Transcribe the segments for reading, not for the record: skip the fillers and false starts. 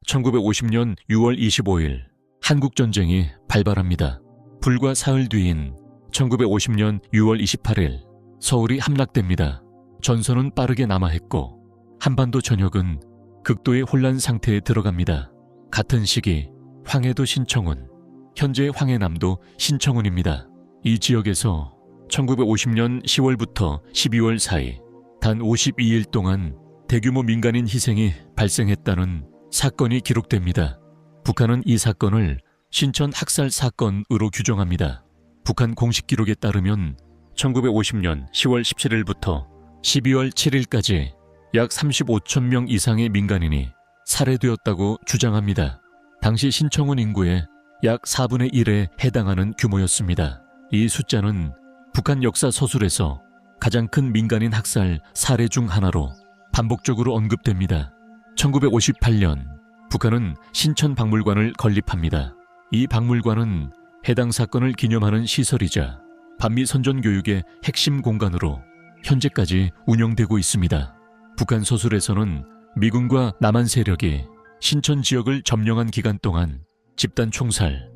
1950년 6월 25일 한국전쟁이 발발합니다. 불과 사흘 뒤인 1950년 6월 28일 서울이 함락됩니다. 전선은 빠르게 남하했고 한반도 전역은 극도의 혼란 상태에 들어갑니다. 같은 시기 황해도 신청훈, 현재 황해남도 신청훈입니다. 이 지역에서 1950년 10월부터 12월 사이 단 52일 동안 대규모 민간인 희생이 발생했다는 사건이 기록됩니다. 북한은 이 사건을 신천 학살 사건으로 규정합니다. 북한 공식 기록에 따르면 1950년 10월 17일부터 12월 7일까지 약 35천 명 이상의 민간인이 살해되었다고 주장합니다. 당시 신청훈 인구의 약 4분의 1에 해당하는 규모였습니다. 이 숫자는 북한 역사 서술에서 가장 큰 민간인 학살 사례 중 하나로 반복적으로 언급됩니다. 1958년 북한은 신천 박물관을 건립합니다. 이 박물관은 해당 사건을 기념하는 시설이자 반미 선전 교육의 핵심 공간으로 현재까지 운영되고 있습니다. 북한 서술에서는 미군과 남한 세력이 신천 지역을 점령한 기간 동안 집단 총살,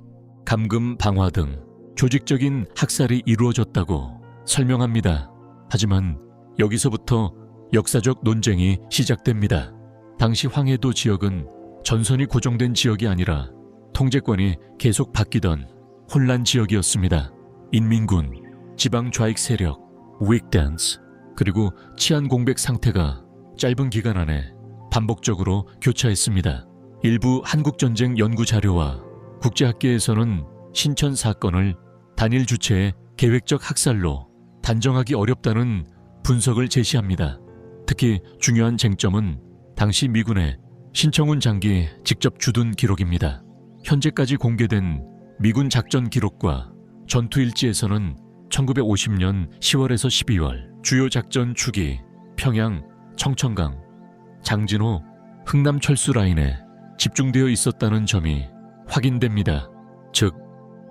감금 방화 등 조직적인 학살이 이루어졌다고 설명합니다. 하지만 여기서부터 역사적 논쟁이 시작됩니다. 당시 황해도 지역은 전선이 고정된 지역이 아니라 통제권이 계속 바뀌던 혼란 지역이었습니다. 인민군, 지방 좌익 세력, 윅댄스, 그리고 치안 공백 상태가 짧은 기간 안에 반복적으로 교차했습니다. 일부 한국전쟁 연구 자료와 국제학계에서는 신천 사건을 단일 주체의 계획적 학살로 단정하기 어렵다는 분석을 제시합니다. 특히 중요한 쟁점은 당시 미군의 신청훈 장기 직접 주둔 기록입니다. 현재까지 공개된 미군 작전 기록과 전투 일지에서는 1950년 10월에서 12월 주요 작전 축이 평양, 청천강, 장진호, 흥남 철수 라인에 집중되어 있었다는 점이 확인됩니다. 즉,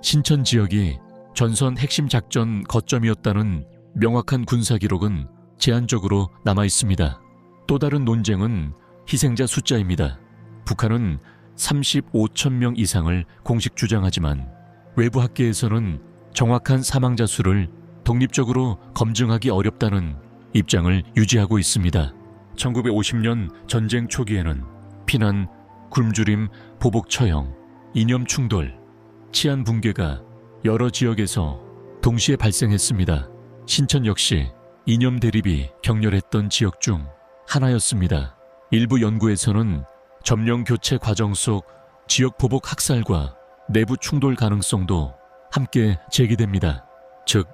신천 지역이 전선 핵심 작전 거점이었다는 명확한 군사 기록은 제한적으로 남아 있습니다. 또 다른 논쟁은 희생자 숫자입니다. 북한은 35천 명 이상을 공식 주장하지만 외부 학계에서는 정확한 사망자 수를 독립적으로 검증하기 어렵다는 입장을 유지하고 있습니다. 1950년 전쟁 초기에는 피난, 굶주림, 보복 처형, 이념 충돌, 치안 붕괴가 여러 지역에서 동시에 발생했습니다. 신천 역시 이념 대립이 격렬했던 지역 중 하나였습니다. 일부 연구에서는 점령 교체 과정 속 지역 보복 학살과 내부 충돌 가능성도 함께 제기됩니다. 즉,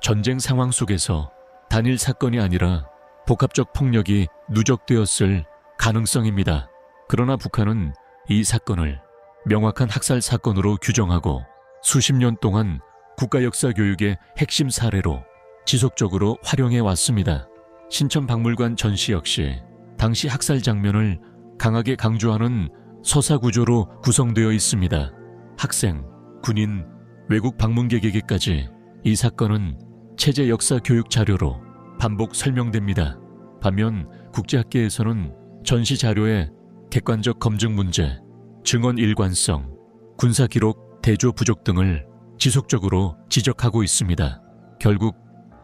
전쟁 상황 속에서 단일 사건이 아니라 복합적 폭력이 누적되었을 가능성입니다. 그러나 북한은 이 사건을 명확한 학살 사건으로 규정하고 수십 년 동안 국가역사 교육의 핵심 사례로 지속적으로 활용해 왔습니다. 신천 박물관 전시 역시 당시 학살 장면을 강하게 강조하는 서사 구조로 구성되어 있습니다. 학생, 군인, 외국 방문객에게까지 이 사건은 체제 역사 교육 자료로 반복 설명됩니다. 반면 국제학계에서는 전시 자료의 객관적 검증 문제, 증언 일관성, 군사 기록 대조 부족 등을 지속적으로 지적하고 있습니다. 결국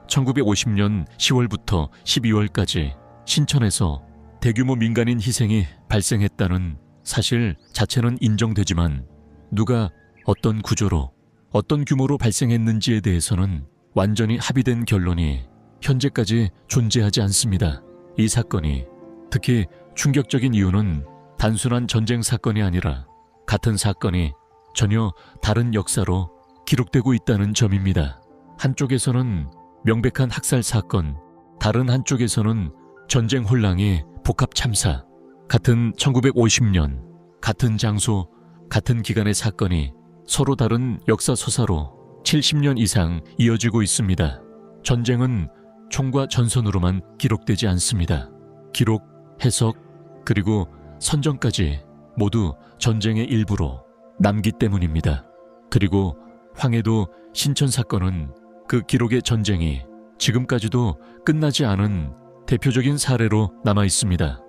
1950년 10월부터 12월까지 신천에서 대규모 민간인 희생이 발생했다는 사실 자체는 인정되지만 누가 어떤 구조로 어떤 규모로 발생했는지에 대해서는 완전히 합의된 결론이 현재까지 존재하지 않습니다. 이 사건이 특히 충격적인 이유는 단순한 전쟁 사건이 아니라 같은 사건이 전혀 다른 역사로 기록되고 있다는 점입니다. 한쪽에서는 명백한 학살 사건, 다른 한쪽에서는 전쟁 혼란이 복합 참사, 같은 1950년, 같은 장소, 같은 기간의 사건이 서로 다른 역사 서사로 70년 이상 이어지고 있습니다. 전쟁은 총과 전선으로만 기록되지 않습니다. 기록, 해석, 그리고 선전까지 모두 전쟁의 일부로 남기 때문입니다. 그리고 황해도 신천 사건은 그 기록의 전쟁이 지금까지도 끝나지 않은 대표적인 사례로 남아 있습니다.